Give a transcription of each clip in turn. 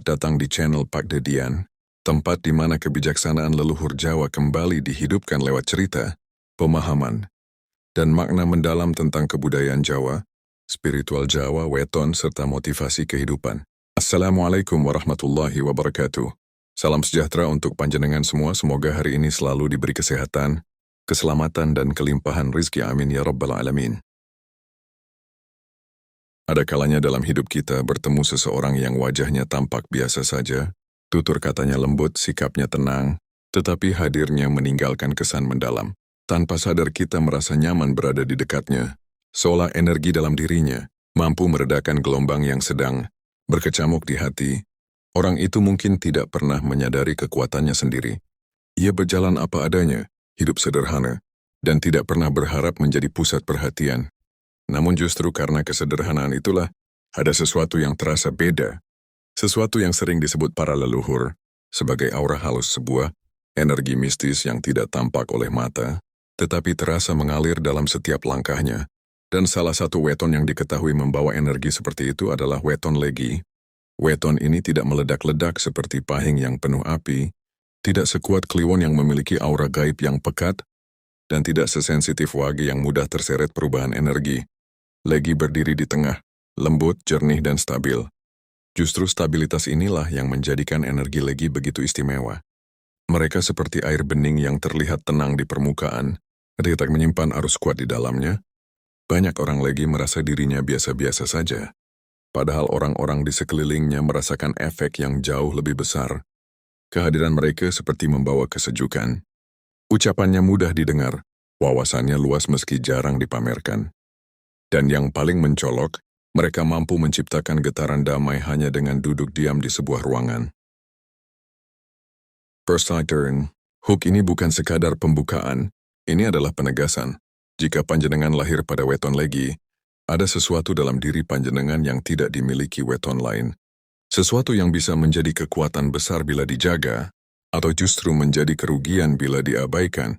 Selamat datang di channel Pak Dedian, tempat di mana kebijaksanaan leluhur Jawa kembali dihidupkan lewat cerita, pemahaman, dan makna mendalam tentang kebudayaan Jawa, spiritual Jawa, weton, serta motivasi kehidupan. Assalamualaikum warahmatullahi wabarakatuh. Salam sejahtera untuk panjenengan semua, semoga hari ini selalu diberi kesehatan, keselamatan, dan kelimpahan rizki, amin ya rabbal alamin. Ada kalanya dalam hidup kita bertemu seseorang yang wajahnya tampak biasa saja, tutur katanya lembut, sikapnya tenang, tetapi hadirnya meninggalkan kesan mendalam. Tanpa sadar kita merasa nyaman berada di dekatnya, seolah energi dalam dirinya mampu meredakan gelombang yang sedang berkecamuk di hati. Orang itu mungkin tidak pernah menyadari kekuatannya sendiri. Ia berjalan apa adanya, hidup sederhana, dan tidak pernah berharap menjadi pusat perhatian. Namun justru karena kesederhanaan itulah, ada sesuatu yang terasa beda. Sesuatu yang sering disebut para leluhur sebagai aura halus, sebuah energi mistis yang tidak tampak oleh mata, tetapi terasa mengalir dalam setiap langkahnya. Dan salah satu weton yang diketahui membawa energi seperti itu adalah weton legi. Weton ini tidak meledak-ledak seperti pahing yang penuh api, tidak sekuat kliwon yang memiliki aura gaib yang pekat, dan tidak sesensitif wagi yang mudah terseret perubahan energi. Legi berdiri di tengah, lembut, jernih, dan stabil. Justru stabilitas inilah yang menjadikan energi legi begitu istimewa. Mereka seperti air bening yang terlihat tenang di permukaan, ketika menyimpan arus kuat di dalamnya. Banyak orang legi merasa dirinya biasa-biasa saja, padahal orang-orang di sekelilingnya merasakan efek yang jauh lebih besar. Kehadiran mereka seperti membawa kesejukan. Ucapannya mudah didengar, wawasannya luas meski jarang dipamerkan. Dan yang paling mencolok, mereka mampu menciptakan getaran damai hanya dengan duduk diam di sebuah ruangan. First turn, hook ini bukan sekadar pembukaan, ini adalah penegasan. Jika panjenengan lahir pada weton legi, ada sesuatu dalam diri panjenengan yang tidak dimiliki weton lain. Sesuatu yang bisa menjadi kekuatan besar bila dijaga, atau justru menjadi kerugian bila diabaikan.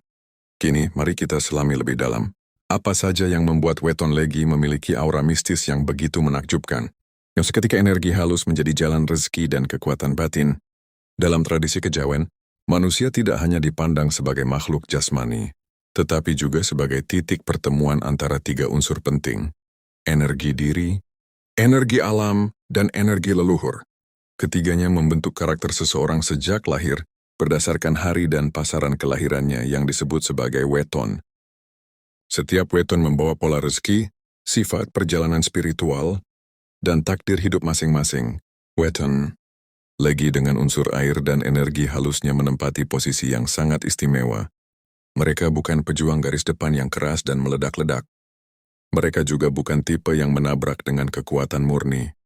Kini, mari kita selami lebih dalam. Apa saja yang membuat weton legi memiliki aura mistis yang begitu menakjubkan, yang seketika energi halus menjadi jalan rezeki dan kekuatan batin? Dalam tradisi kejawen, manusia tidak hanya dipandang sebagai makhluk jasmani, tetapi juga sebagai titik pertemuan antara tiga unsur penting: energi diri, energi alam, dan energi leluhur. Ketiganya membentuk karakter seseorang sejak lahir, berdasarkan hari dan pasaran kelahirannya yang disebut sebagai weton. Setiap weton membawa pola rezeki, sifat perjalanan spiritual, dan takdir hidup masing-masing. Weton legi dengan unsur air dan energi halusnya menempati posisi yang sangat istimewa. Mereka bukan pejuang garis depan yang keras dan meledak-ledak. Mereka juga bukan tipe yang menabrak dengan kekuatan murni.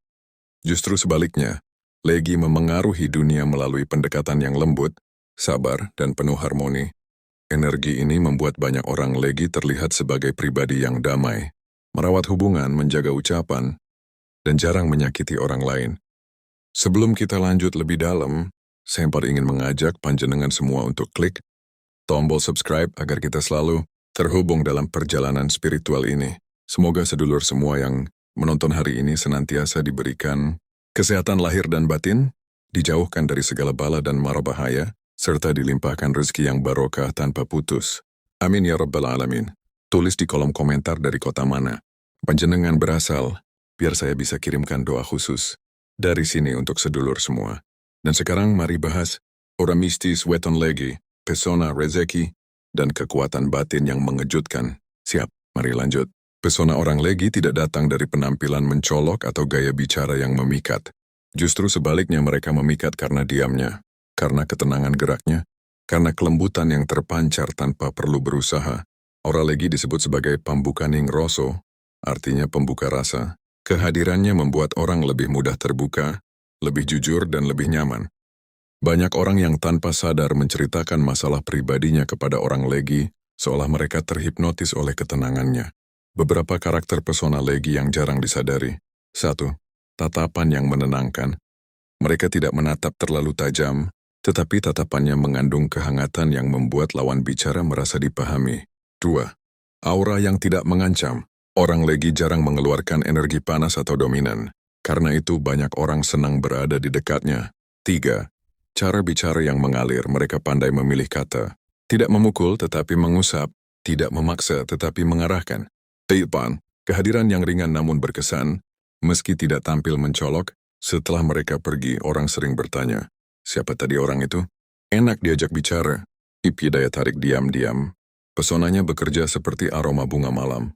Justru sebaliknya, legi memengaruhi dunia melalui pendekatan yang lembut, sabar, dan penuh harmoni. Energi ini membuat banyak orang legi terlihat sebagai pribadi yang damai, merawat hubungan, menjaga ucapan, dan jarang menyakiti orang lain. Sebelum kita lanjut lebih dalam, saya ingin mengajak panjenengan semua untuk klik tombol subscribe agar kita selalu terhubung dalam perjalanan spiritual ini. Semoga sedulur semua yang menonton hari ini senantiasa diberikan kesehatan lahir dan batin, dijauhkan dari segala bala dan mara bahaya, serta dilimpahkan rezeki yang barokah tanpa putus. Amin ya rabbal alamin. Tulis di kolom komentar dari kota mana panjenengan berasal, biar saya bisa kirimkan doa khusus dari sini untuk sedulur semua. Dan sekarang mari bahas aura mistis weton legi, pesona rezeki, dan kekuatan batin yang mengejutkan. Siap, mari lanjut. Pesona orang legi tidak datang dari penampilan mencolok atau gaya bicara yang memikat. Justru sebaliknya, mereka memikat karena diamnya, karena ketenangan geraknya, karena kelembutan yang terpancar tanpa perlu berusaha. Aura legi disebut sebagai pambukaning roso, artinya pembuka rasa. Kehadirannya membuat orang lebih mudah terbuka, lebih jujur, dan lebih nyaman. Banyak orang yang tanpa sadar menceritakan masalah pribadinya kepada orang legi, seolah mereka terhipnotis oleh ketenangannya. Beberapa karakter pesona legi yang jarang disadari. 1. Tatapan yang menenangkan. Mereka tidak menatap terlalu tajam, tetapi tatapannya mengandung kehangatan yang membuat lawan bicara merasa dipahami. 2. Aura yang tidak mengancam. Orang legi jarang mengeluarkan energi panas atau dominan. Karena itu banyak orang senang berada di dekatnya. 3. Cara bicara yang mengalir, mereka pandai memilih kata. Tidak memukul tetapi mengusap, tidak memaksa tetapi mengarahkan. 8. Kehadiran yang ringan namun berkesan, meski tidak tampil mencolok, setelah mereka pergi orang sering bertanya, siapa tadi orang itu? Enak diajak bicara, IP daya tarik diam-diam. Pesonanya bekerja seperti aroma bunga malam,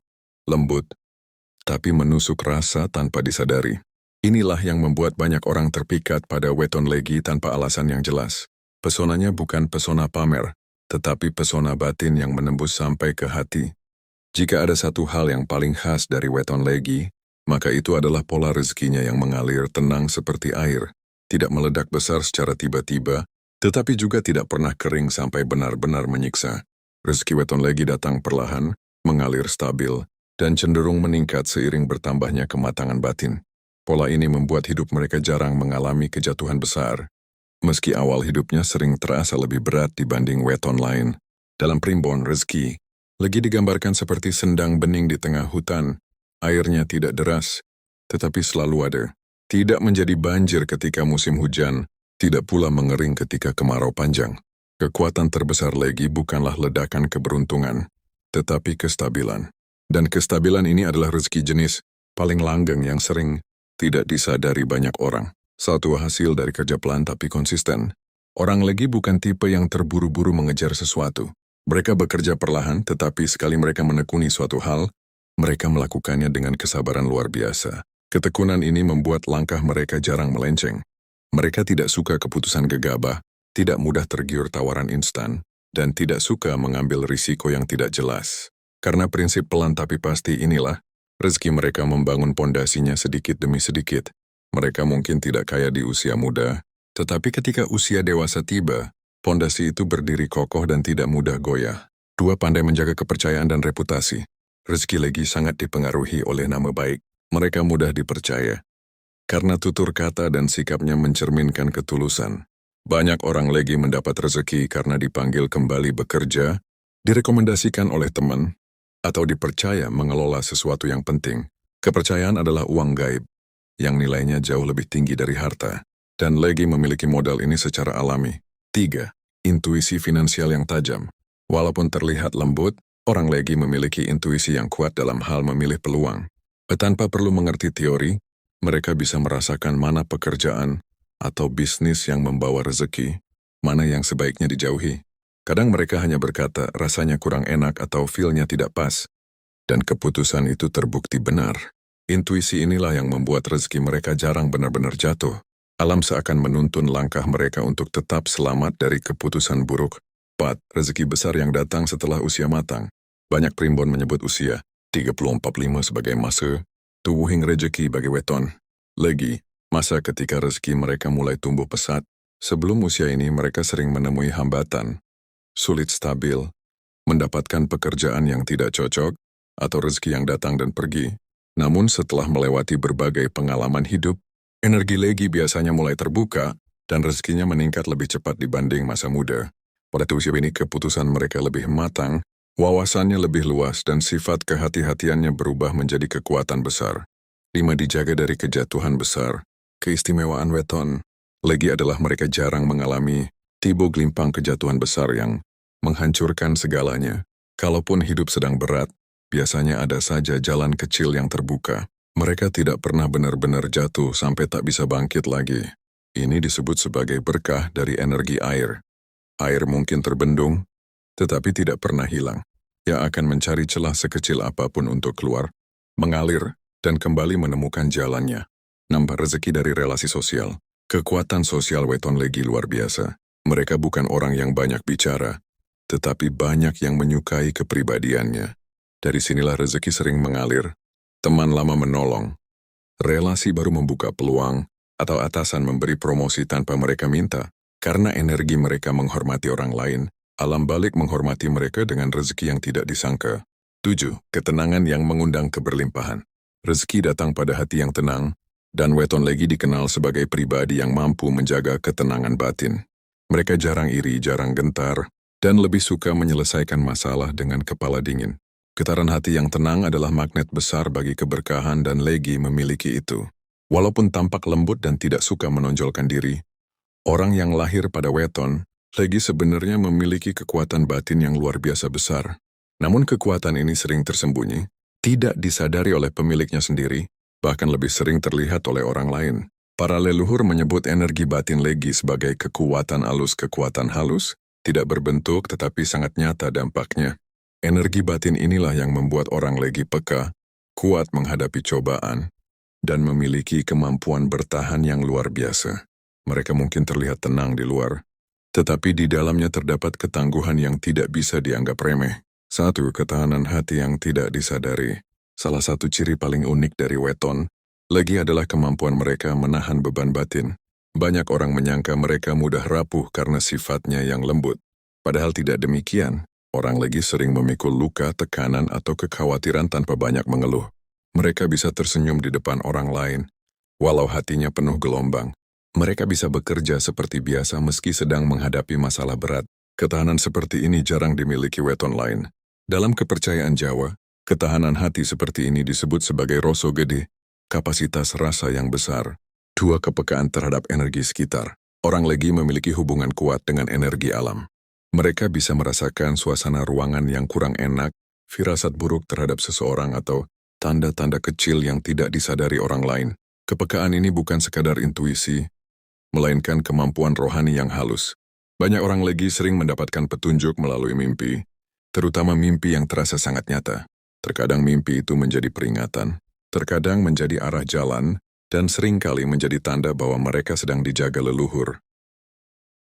lembut, tapi menusuk rasa tanpa disadari. Inilah yang membuat banyak orang terpikat pada weton legi tanpa alasan yang jelas. Pesonanya bukan pesona pamer, tetapi pesona batin yang menembus sampai ke hati. Jika ada satu hal yang paling khas dari weton legi, maka itu adalah pola rezekinya yang mengalir tenang seperti air, tidak meledak besar secara tiba-tiba, tetapi juga tidak pernah kering sampai benar-benar menyiksa. Rezeki weton legi datang perlahan, mengalir stabil, dan cenderung meningkat seiring bertambahnya kematangan batin. Pola ini membuat hidup mereka jarang mengalami kejatuhan besar. Meski awal hidupnya sering terasa lebih berat dibanding weton lain. Dalam primbon rezeki, legi digambarkan seperti sendang bening di tengah hutan. Airnya tidak deras, tetapi selalu ada. Tidak menjadi banjir ketika musim hujan, tidak pula mengering ketika kemarau panjang. Kekuatan terbesar legi bukanlah ledakan keberuntungan, tetapi kestabilan. Dan kestabilan ini adalah rezeki jenis paling langgeng yang sering tidak disadari banyak orang. Satu hasil dari kerja pelan tapi konsisten. Orang legi bukan tipe yang terburu-buru mengejar sesuatu. Mereka bekerja perlahan, tetapi sekali mereka menekuni suatu hal, mereka melakukannya dengan kesabaran luar biasa. Ketekunan ini membuat langkah mereka jarang melenceng. Mereka tidak suka keputusan gegabah, tidak mudah tergiur tawaran instan, dan tidak suka mengambil risiko yang tidak jelas. Karena prinsip pelan tapi pasti inilah, rezeki mereka membangun pondasinya sedikit demi sedikit. Mereka mungkin tidak kaya di usia muda, tetapi ketika usia dewasa tiba, pondasi itu berdiri kokoh dan tidak mudah goyah. 2. Pandai menjaga kepercayaan dan reputasi. Rezeki legi sangat dipengaruhi oleh nama baik. Mereka mudah dipercaya. Karena tutur kata dan sikapnya mencerminkan ketulusan. Banyak orang legi mendapat rezeki karena dipanggil kembali bekerja, direkomendasikan oleh teman, atau dipercaya mengelola sesuatu yang penting. Kepercayaan adalah uang gaib, yang nilainya jauh lebih tinggi dari harta, dan legi memiliki modal ini secara alami. 3. Intuisi finansial yang tajam. Walaupun terlihat lembut, orang legi memiliki intuisi yang kuat dalam hal memilih peluang. Tanpa perlu mengerti teori, mereka bisa merasakan mana pekerjaan atau bisnis yang membawa rezeki, mana yang sebaiknya dijauhi. Kadang mereka hanya berkata rasanya kurang enak atau feel-nya tidak pas, dan keputusan itu terbukti benar. Intuisi inilah yang membuat rezeki mereka jarang benar-benar jatuh. Alam seakan menuntun langkah mereka untuk tetap selamat dari keputusan buruk. 4. Rezeki besar yang datang setelah usia matang. Banyak primbon menyebut usia 30-45 sebagai masa tuwuhing rezeki bagi weton legi, masa ketika rezeki mereka mulai tumbuh pesat. Sebelum usia ini mereka sering menemui hambatan, sulit stabil, mendapatkan pekerjaan yang tidak cocok, atau rezeki yang datang dan pergi. Namun setelah melewati berbagai pengalaman hidup, energi legi biasanya mulai terbuka, dan rezekinya meningkat lebih cepat dibanding masa muda. Pada usia ini keputusan mereka lebih matang, wawasannya lebih luas, dan sifat kehati-hatiannya berubah menjadi kekuatan besar. 5. Dijaga dari kejatuhan besar. Keistimewaan weton legi adalah mereka jarang mengalami tiba gelimpang kejatuhan besar yang menghancurkan segalanya. Kalaupun hidup sedang berat, biasanya ada saja jalan kecil yang terbuka. Mereka tidak pernah benar-benar jatuh sampai tak bisa bangkit lagi. Ini disebut sebagai berkah dari energi air. Air mungkin terbendung, tetapi tidak pernah hilang. Ia akan mencari celah sekecil apapun untuk keluar, mengalir, dan kembali menemukan jalannya. 6. Rezeki dari relasi sosial. Kekuatan sosial weton legi luar biasa. Mereka bukan orang yang banyak bicara, tetapi banyak yang menyukai kepribadiannya. Dari sinilah rezeki sering mengalir. Teman lama menolong, relasi baru membuka peluang, atau atasan memberi promosi tanpa mereka minta. Karena energi mereka menghormati orang lain, alam balik menghormati mereka dengan rezeki yang tidak disangka. 7. Ketenangan yang mengundang keberlimpahan. Rezeki datang pada hati yang tenang, dan weton legi dikenal sebagai pribadi yang mampu menjaga ketenangan batin. Mereka jarang iri, jarang gentar, dan lebih suka menyelesaikan masalah dengan kepala dingin. Getaran hati yang tenang adalah magnet besar bagi keberkahan dan legi memiliki itu. Walaupun tampak lembut dan tidak suka menonjolkan diri, orang yang lahir pada weton legi sebenarnya memiliki kekuatan batin yang luar biasa besar. Namun kekuatan ini sering tersembunyi, tidak disadari oleh pemiliknya sendiri, bahkan lebih sering terlihat oleh orang lain. Para leluhur menyebut energi batin legi sebagai kekuatan halus, tidak berbentuk tetapi sangat nyata dampaknya. Energi batin inilah yang membuat orang legi peka, kuat menghadapi cobaan, dan memiliki kemampuan bertahan yang luar biasa. Mereka mungkin terlihat tenang di luar, tetapi di dalamnya terdapat ketangguhan yang tidak bisa dianggap remeh. 1. Ketahanan hati yang tidak disadari. Salah satu ciri paling unik dari weton legi adalah kemampuan mereka menahan beban batin. Banyak orang menyangka mereka mudah rapuh karena sifatnya yang lembut. Padahal tidak demikian. Orang legi sering memikul luka, tekanan, atau kekhawatiran tanpa banyak mengeluh. Mereka bisa tersenyum di depan orang lain, walau hatinya penuh gelombang. Mereka bisa bekerja seperti biasa meski sedang menghadapi masalah berat. Ketahanan seperti ini jarang dimiliki weton lain. Dalam kepercayaan Jawa, ketahanan hati seperti ini disebut sebagai rasa gede, kapasitas rasa yang besar. 2. Kepekaan terhadap energi sekitar. Orang legi memiliki hubungan kuat dengan energi alam. Mereka bisa merasakan suasana ruangan yang kurang enak, firasat buruk terhadap seseorang atau tanda-tanda kecil yang tidak disadari orang lain. Kepekaan ini bukan sekadar intuisi, melainkan kemampuan rohani yang halus. Banyak orang legi sering mendapatkan petunjuk melalui mimpi, terutama mimpi yang terasa sangat nyata. Terkadang mimpi itu menjadi peringatan, terkadang menjadi arah jalan, dan seringkali menjadi tanda bahwa mereka sedang dijaga leluhur.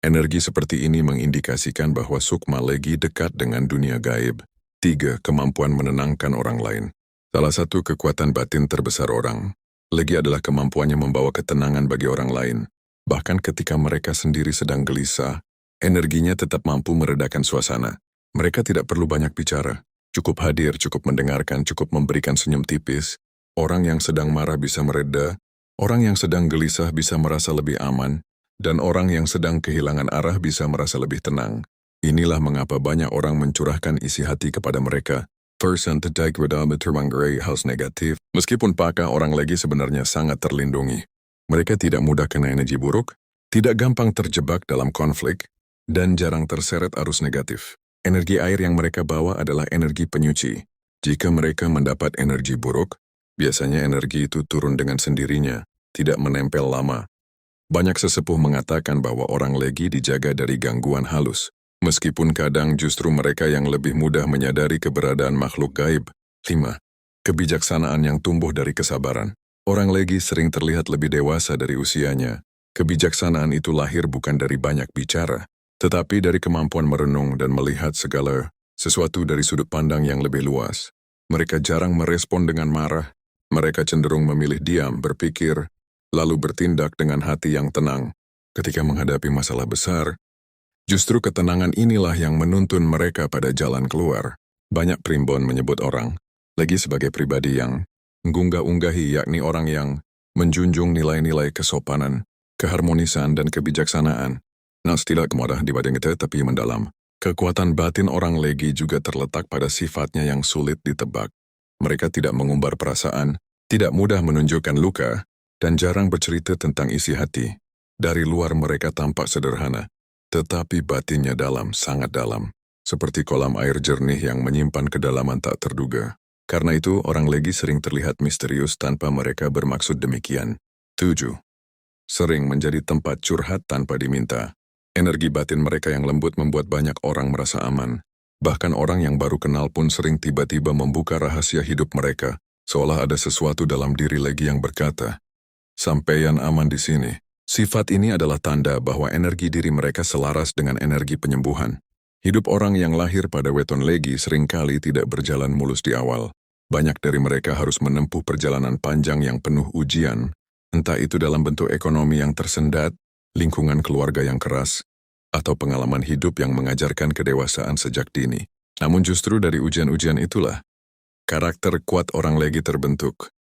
Energi seperti ini mengindikasikan bahwa sukma legi dekat dengan dunia gaib. 3. Kemampuan menenangkan orang lain. Salah satu kekuatan batin terbesar orang legi adalah kemampuannya membawa ketenangan bagi orang lain. Bahkan ketika mereka sendiri sedang gelisah, energinya tetap mampu meredakan suasana. Mereka tidak perlu banyak bicara. Cukup hadir, cukup mendengarkan, cukup memberikan senyum tipis. Orang yang sedang marah bisa mereda, orang yang sedang gelisah bisa merasa lebih aman, dan orang yang sedang kehilangan arah bisa merasa lebih tenang. Inilah mengapa banyak orang mencurahkan isi hati kepada mereka. Person tidak bermanggarai hal negatif. Meskipun pakar orang legi sebenarnya sangat terlindungi. Mereka tidak mudah kena energi buruk, tidak gampang terjebak dalam konflik, dan jarang terseret arus negatif. Energi air yang mereka bawa adalah energi penyuci. Jika mereka mendapat energi buruk, biasanya energi itu turun dengan sendirinya, tidak menempel lama. Banyak sesepuh mengatakan bahwa orang legi dijaga dari gangguan halus. Meskipun kadang justru mereka yang lebih mudah menyadari keberadaan makhluk gaib. 5. Kebijaksanaan yang tumbuh dari kesabaran. Orang legi sering terlihat lebih dewasa dari usianya. Kebijaksanaan itu lahir bukan dari banyak bicara, tetapi dari kemampuan merenung dan melihat segala sesuatu dari sudut pandang yang lebih luas. Mereka jarang merespon dengan marah. Mereka cenderung memilih diam, berpikir, lalu bertindak dengan hati yang tenang. Ketika menghadapi masalah besar, justru ketenangan inilah yang menuntun mereka pada jalan keluar. Banyak primbon menyebut orang legi sebagai pribadi yang mengunggah-unggahi, yakni orang yang menjunjung nilai-nilai kesopanan, keharmonisan, dan kebijaksanaan. Tidak mudah dibanding itu tapi mendalam. Kekuatan batin orang legi juga terletak pada sifatnya yang sulit ditebak. Mereka tidak mengumbar perasaan, tidak mudah menunjukkan luka, dan jarang bercerita tentang isi hati. Dari luar mereka tampak sederhana, tetapi batinnya dalam, sangat dalam, seperti kolam air jernih yang menyimpan kedalaman tak terduga. Karena itu, orang legi sering terlihat misterius tanpa mereka bermaksud demikian. 7. Sering menjadi tempat curhat tanpa diminta. Energi batin mereka yang lembut membuat banyak orang merasa aman. Bahkan orang yang baru kenal pun sering tiba-tiba membuka rahasia hidup mereka, seolah ada sesuatu dalam diri legi yang berkata, "Sampeyan aman di sini." Sifat ini adalah tanda bahwa energi diri mereka selaras dengan energi penyembuhan. Hidup orang yang lahir pada weton legi seringkali tidak berjalan mulus di awal. Banyak dari mereka harus menempuh perjalanan panjang yang penuh ujian, entah itu dalam bentuk ekonomi yang tersendat, lingkungan keluarga yang keras, atau pengalaman hidup yang mengajarkan kedewasaan sejak dini. Namun justru dari ujian-ujian itulah, karakter kuat orang legi terbentuk.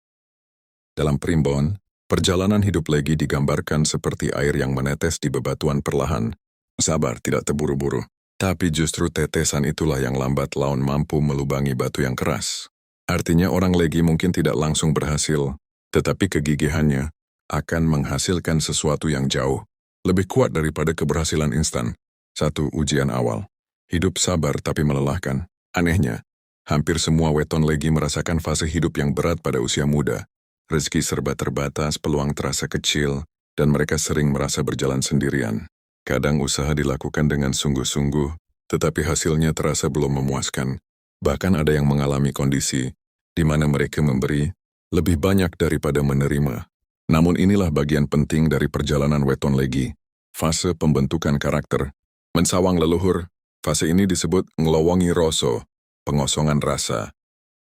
Dalam primbon, perjalanan hidup legi digambarkan seperti air yang menetes di bebatuan perlahan. Sabar, tidak terburu-buru. Tapi justru tetesan itulah yang lambat laun mampu melubangi batu yang keras. Artinya orang legi mungkin tidak langsung berhasil, tetapi kegigihannya, akan menghasilkan sesuatu yang jauh lebih kuat daripada keberhasilan instan. 1. Ujian awal. Hidup sabar tapi melelahkan. Anehnya, hampir semua weton legi merasakan fase hidup yang berat pada usia muda. Rezeki serba terbatas, peluang terasa kecil, dan mereka sering merasa berjalan sendirian. Kadang usaha dilakukan dengan sungguh-sungguh, tetapi hasilnya terasa belum memuaskan. Bahkan ada yang mengalami kondisi di mana mereka memberi lebih banyak daripada menerima. Namun inilah bagian penting dari perjalanan weton legi, fase pembentukan karakter. Mensawang leluhur, fase ini disebut ngelowongi rasa, pengosongan rasa,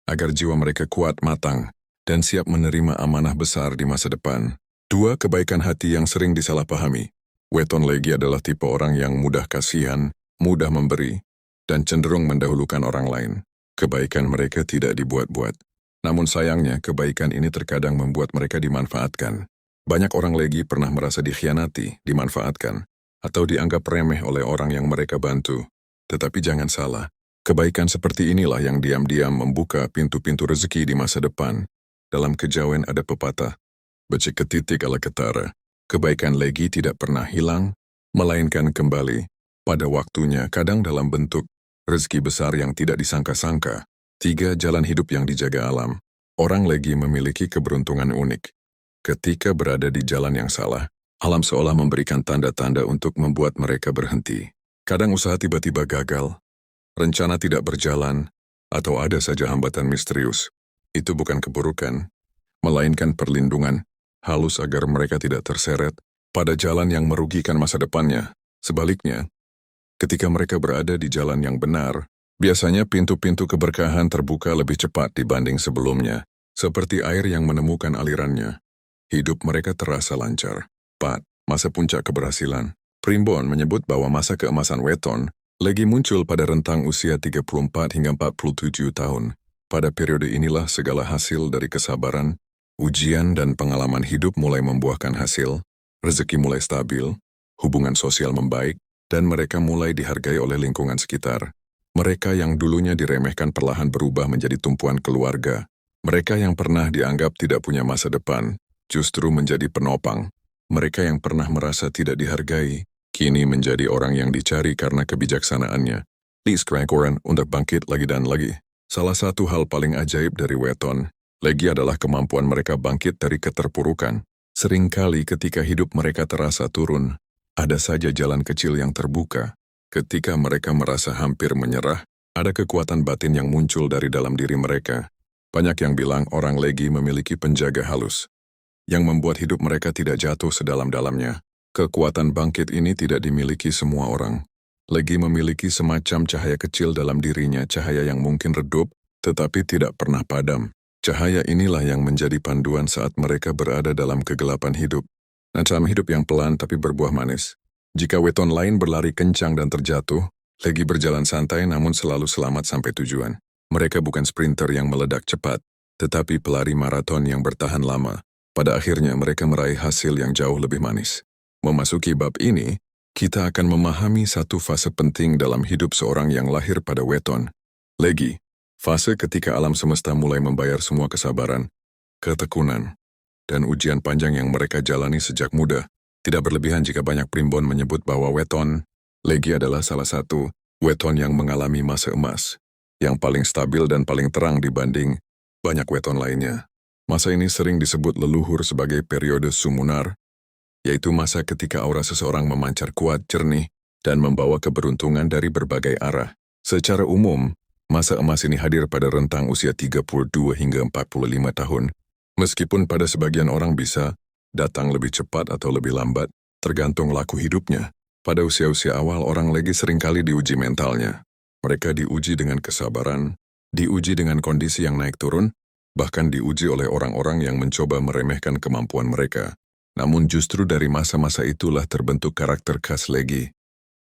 agar jiwa mereka kuat matang dan siap menerima amanah besar di masa depan. 2. Kebaikan hati yang sering disalahpahami. Weton legi adalah tipe orang yang mudah kasihan, mudah memberi, dan cenderung mendahulukan orang lain. Kebaikan mereka tidak dibuat-buat. Namun sayangnya, kebaikan ini terkadang membuat mereka dimanfaatkan. Banyak orang legi pernah merasa dikhianati, dimanfaatkan, atau dianggap remeh oleh orang yang mereka bantu. Tetapi jangan salah, kebaikan seperti inilah yang diam-diam membuka pintu-pintu rezeki di masa depan. Dalam kejawen ada pepatah, becik ketitik ala ketara. Kebaikan legi tidak pernah hilang, melainkan kembali pada waktunya, kadang dalam bentuk rezeki besar yang tidak disangka-sangka. 3. Jalan hidup yang dijaga alam. Orang legi memiliki keberuntungan unik. Ketika berada di jalan yang salah, alam seolah memberikan tanda-tanda untuk membuat mereka berhenti. Kadang usaha tiba-tiba gagal, rencana tidak berjalan, atau ada saja hambatan misterius. Itu bukan keburukan, melainkan perlindungan, halus agar mereka tidak terseret pada jalan yang merugikan masa depannya. Sebaliknya, ketika mereka berada di jalan yang benar, biasanya pintu-pintu keberkahan terbuka lebih cepat dibanding sebelumnya, seperti air yang menemukan alirannya. Hidup mereka terasa lancar. 4. Masa puncak keberhasilan. Primbon menyebut bahwa masa keemasan weton legi muncul pada rentang usia 34 hingga 47 tahun. Pada periode inilah segala hasil dari kesabaran, ujian dan pengalaman hidup mulai membuahkan hasil, rezeki mulai stabil, hubungan sosial membaik, dan mereka mulai dihargai oleh lingkungan sekitar. Mereka yang dulunya diremehkan perlahan berubah menjadi tumpuan keluarga. Mereka yang pernah dianggap tidak punya masa depan, justru menjadi penopang. Mereka yang pernah merasa tidak dihargai, kini menjadi orang yang dicari karena kebijaksanaannya. Please kerangkoran untuk bangkit lagi dan lagi. Salah satu hal paling ajaib dari weton legi adalah kemampuan mereka bangkit dari keterpurukan. Seringkali ketika hidup mereka terasa turun, ada saja jalan kecil yang terbuka. Ketika mereka merasa hampir menyerah, ada kekuatan batin yang muncul dari dalam diri mereka. Banyak yang bilang orang legi memiliki penjaga halus, yang membuat hidup mereka tidak jatuh sedalam-dalamnya. Kekuatan bangkit ini tidak dimiliki semua orang. Legi memiliki semacam cahaya kecil dalam dirinya, cahaya yang mungkin redup, tetapi tidak pernah padam. Cahaya inilah yang menjadi panduan saat mereka berada dalam kegelapan hidup. Macam hidup yang pelan tapi berbuah manis. Jika weton lain berlari kencang dan terjatuh, legi berjalan santai namun selalu selamat sampai tujuan. Mereka bukan sprinter yang meledak cepat, tetapi pelari maraton yang bertahan lama. Pada akhirnya mereka meraih hasil yang jauh lebih manis. Memasuki bab ini, kita akan memahami satu fase penting dalam hidup seorang yang lahir pada weton legi. Fase ketika alam semesta mulai membayar semua kesabaran, ketekunan, dan ujian panjang yang mereka jalani sejak muda. Tidak berlebihan jika banyak primbon menyebut bahwa weton legi adalah salah satu weton yang mengalami masa emas, yang paling stabil dan paling terang dibanding banyak weton lainnya. Masa ini sering disebut leluhur sebagai periode sumunar, yaitu masa ketika aura seseorang memancar kuat, jernih, dan membawa keberuntungan dari berbagai arah. Secara umum, masa emas ini hadir pada rentang usia 32 hingga 45 tahun, meskipun pada sebagian orang bisa datang lebih cepat atau lebih lambat, tergantung laku hidupnya. Pada usia-usia awal, orang legi seringkali diuji mentalnya. Mereka diuji dengan kesabaran, diuji dengan kondisi yang naik turun, bahkan diuji oleh orang-orang yang mencoba meremehkan kemampuan mereka. Namun justru dari masa-masa itulah terbentuk karakter khas legi.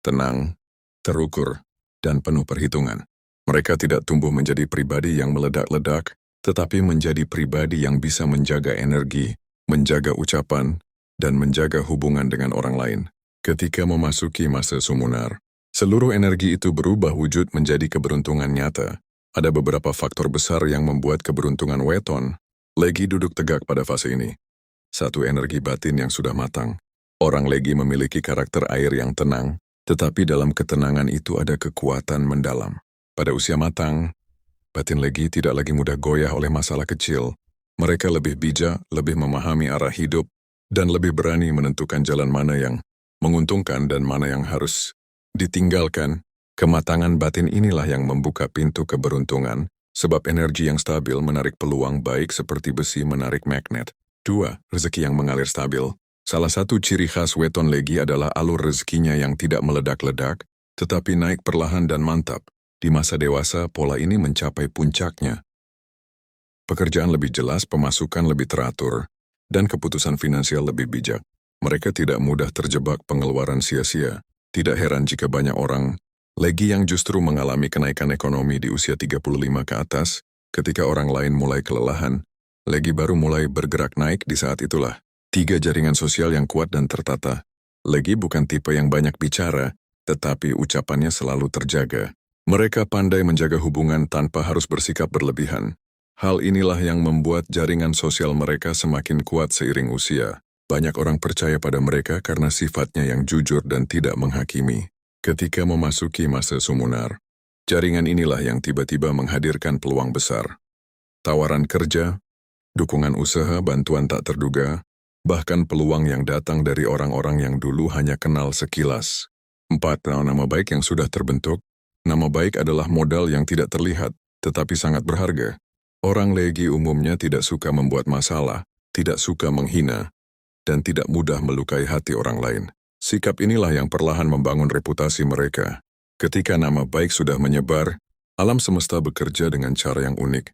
Tenang, terukur, dan penuh perhitungan. Mereka tidak tumbuh menjadi pribadi yang meledak-ledak, tetapi menjadi pribadi yang bisa menjaga energi, menjaga ucapan, dan menjaga hubungan dengan orang lain. Ketika memasuki masa sumunar, seluruh energi itu berubah wujud menjadi keberuntungan nyata. Ada beberapa faktor besar yang membuat keberuntungan weton legi duduk tegak pada fase ini. Satu energi batin yang sudah matang. Orang Legi memiliki karakter air yang tenang, tetapi dalam ketenangan itu ada kekuatan mendalam. Pada usia matang, batin Legi tidak lagi mudah goyah oleh masalah kecil. Mereka lebih bijak, lebih memahami arah hidup, dan lebih berani menentukan jalan mana yang menguntungkan dan mana yang harus ditinggalkan. Kematangan batin inilah yang membuka pintu keberuntungan, sebab energi yang stabil menarik peluang baik seperti besi menarik magnet. 2. Rezeki yang mengalir stabil. Salah satu ciri khas weton Legi adalah alur rezekinya yang tidak meledak-ledak, tetapi naik perlahan dan mantap. Di masa dewasa, pola ini mencapai puncaknya. Pekerjaan lebih jelas, pemasukan lebih teratur, dan keputusan finansial lebih bijak. Mereka tidak mudah terjebak pengeluaran sia-sia. Tidak heran jika banyak orang Legi yang justru mengalami kenaikan ekonomi di usia 35 ke atas, ketika orang lain mulai kelelahan, Legi baru mulai bergerak naik di saat itulah. 3. Jaringan sosial yang kuat dan tertata. Legi bukan tipe yang banyak bicara, tetapi ucapannya selalu terjaga. Mereka pandai menjaga hubungan tanpa harus bersikap berlebihan. Hal inilah yang membuat jaringan sosial mereka semakin kuat seiring usia. Banyak orang percaya pada mereka karena sifatnya yang jujur dan tidak menghakimi. Ketika memasuki masa sumunar, jaringan inilah yang tiba-tiba menghadirkan peluang besar. Tawaran kerja, dukungan usaha, bantuan tak terduga, bahkan peluang yang datang dari orang-orang yang dulu hanya kenal sekilas. 4. Nama baik yang sudah terbentuk. Nama baik adalah modal yang tidak terlihat, tetapi sangat berharga. Orang Legi umumnya tidak suka membuat masalah, tidak suka menghina, dan tidak mudah melukai hati orang lain. Sikap inilah yang perlahan membangun reputasi mereka. Ketika nama baik sudah menyebar, alam semesta bekerja dengan cara yang unik.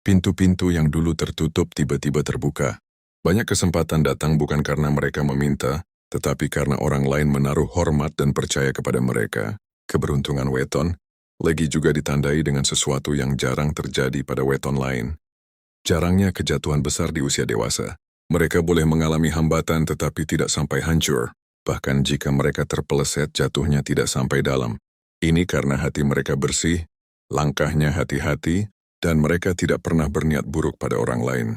Pintu-pintu yang dulu tertutup tiba-tiba terbuka. Banyak kesempatan datang bukan karena mereka meminta, tetapi karena orang lain menaruh hormat dan percaya kepada mereka. Keberuntungan weton Legi juga ditandai dengan sesuatu yang jarang terjadi pada weton lain. Jarangnya kejatuhan besar di usia dewasa. Mereka boleh mengalami hambatan tetapi tidak sampai hancur. Bahkan jika mereka terpeleset, jatuhnya tidak sampai dalam. Ini karena hati mereka bersih, langkahnya hati-hati, dan mereka tidak pernah berniat buruk pada orang lain.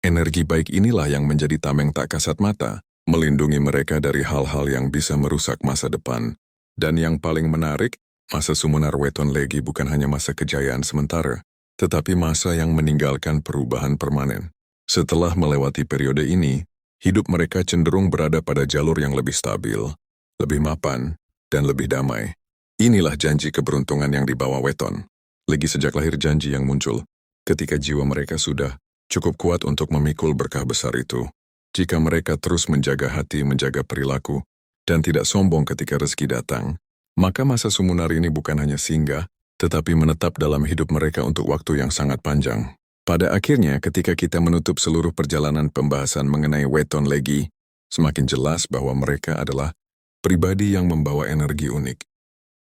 Energi baik inilah yang menjadi tameng tak kasat mata, melindungi mereka dari hal-hal yang bisa merusak masa depan. Dan yang paling menarik, masa sumunar weton Legi bukan hanya masa kejayaan sementara, tetapi masa yang meninggalkan perubahan permanen. Setelah melewati periode ini, hidup mereka cenderung berada pada jalur yang lebih stabil, lebih mapan, dan lebih damai. Inilah janji keberuntungan yang dibawa weton Legi sejak lahir, janji yang muncul ketika jiwa mereka sudah cukup kuat untuk memikul berkah besar itu. Jika mereka terus menjaga hati, menjaga perilaku, dan tidak sombong ketika rezeki datang, maka masa sumunar ini bukan hanya singgah, tetapi menetap dalam hidup mereka untuk waktu yang sangat panjang. Pada akhirnya, ketika kita menutup seluruh perjalanan pembahasan mengenai weton Legi, semakin jelas bahwa mereka adalah pribadi yang membawa energi unik.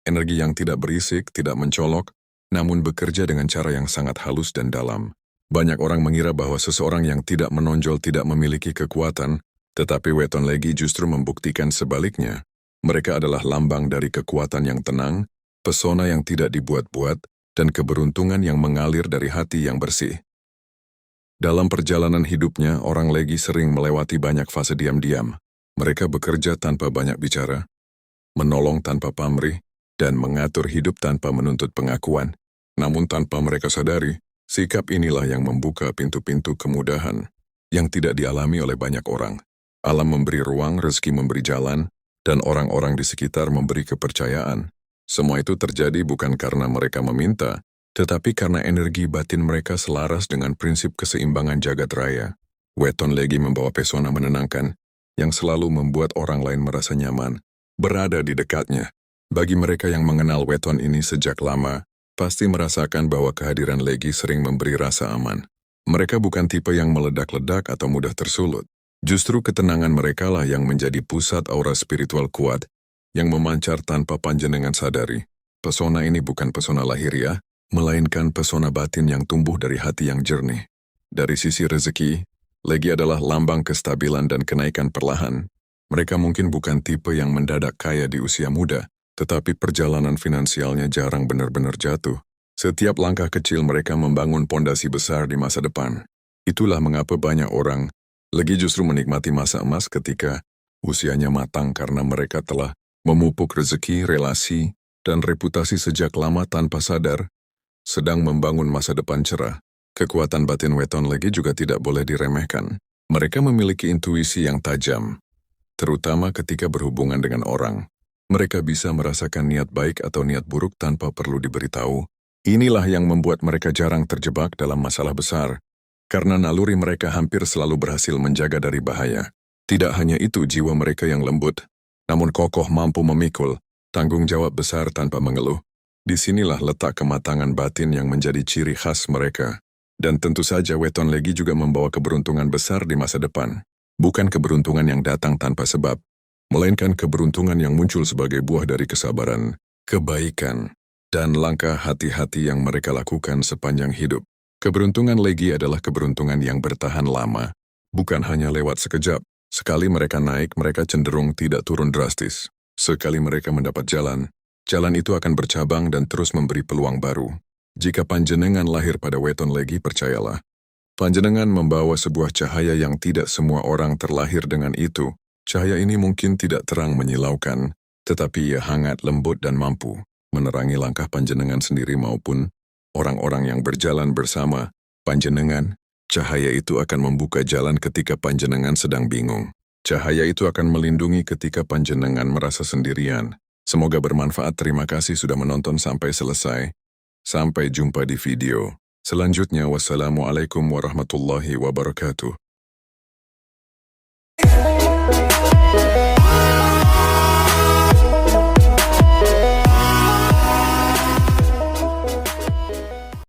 Energi yang tidak berisik, tidak mencolok, namun bekerja dengan cara yang sangat halus dan dalam. Banyak orang mengira bahwa seseorang yang tidak menonjol tidak memiliki kekuatan, tetapi weton Legi justru membuktikan sebaliknya. Mereka adalah lambang dari kekuatan yang tenang, pesona yang tidak dibuat-buat, dan keberuntungan yang mengalir dari hati yang bersih. Dalam perjalanan hidupnya, orang Legi sering melewati banyak fase diam-diam. Mereka bekerja tanpa banyak bicara, menolong tanpa pamrih, dan mengatur hidup tanpa menuntut pengakuan. Namun tanpa mereka sadari, sikap inilah yang membuka pintu-pintu kemudahan yang tidak dialami oleh banyak orang. Alam memberi ruang, rezeki memberi jalan, dan orang-orang di sekitar memberi kepercayaan. Semua itu terjadi bukan karena mereka meminta, tetapi karena energi batin mereka selaras dengan prinsip keseimbangan jagat raya. Weton Legi membawa pesona menenangkan, yang selalu membuat orang lain merasa nyaman berada di dekatnya. Bagi mereka yang mengenal weton ini sejak lama, pasti merasakan bahwa kehadiran Legi sering memberi rasa aman. Mereka bukan tipe yang meledak-ledak atau mudah tersulut. Justru ketenangan merekalah yang menjadi pusat aura spiritual kuat, yang memancar tanpa panjenengan sadari. Pesona ini bukan pesona lahiriah, melainkan pesona batin yang tumbuh dari hati yang jernih. Dari sisi rezeki, Legi adalah lambang kestabilan dan kenaikan perlahan. Mereka mungkin bukan tipe yang mendadak kaya di usia muda, tetapi perjalanan finansialnya jarang benar-benar jatuh. Setiap langkah kecil mereka membangun pondasi besar di masa depan. Itulah mengapa banyak orang Legi justru menikmati masa emas ketika usianya matang karena mereka telah memupuk rezeki, relasi, dan reputasi sejak lama tanpa sadar, sedang membangun masa depan cerah. Kekuatan batin weton legi juga tidak boleh diremehkan. Mereka memiliki intuisi yang tajam, terutama ketika berhubungan dengan orang. Mereka bisa merasakan niat baik atau niat buruk tanpa perlu diberitahu. Inilah yang membuat mereka jarang terjebak dalam masalah besar, karena naluri mereka hampir selalu berhasil menjaga dari bahaya. Tidak hanya itu, jiwa mereka yang lembut, namun kokoh mampu memikul tanggung jawab besar tanpa mengeluh. Disinilah letak kematangan batin yang menjadi ciri khas mereka. Dan tentu saja weton legi juga membawa keberuntungan besar di masa depan. Bukan keberuntungan yang datang tanpa sebab, melainkan keberuntungan yang muncul sebagai buah dari kesabaran, kebaikan, dan langkah hati-hati yang mereka lakukan sepanjang hidup. Keberuntungan legi adalah keberuntungan yang bertahan lama, bukan hanya lewat sekejap. Sekali mereka naik, mereka cenderung tidak turun drastis. Sekali mereka mendapat jalan, jalan itu akan bercabang dan terus memberi peluang baru. Jika panjenengan lahir pada weton legi, percayalah, panjenengan membawa sebuah cahaya yang tidak semua orang terlahir dengan itu. Cahaya ini mungkin tidak terang menyilaukan, tetapi ia hangat, lembut, dan mampu menerangi langkah panjenengan sendiri maupun orang-orang yang berjalan bersama panjenengan. Cahaya itu akan membuka jalan ketika panjenengan sedang bingung. Cahaya itu akan melindungi ketika panjenengan merasa sendirian. Semoga bermanfaat. Terima kasih sudah menonton sampai selesai. Sampai jumpa di video selanjutnya. Wassalamualaikum warahmatullahi wabarakatuh.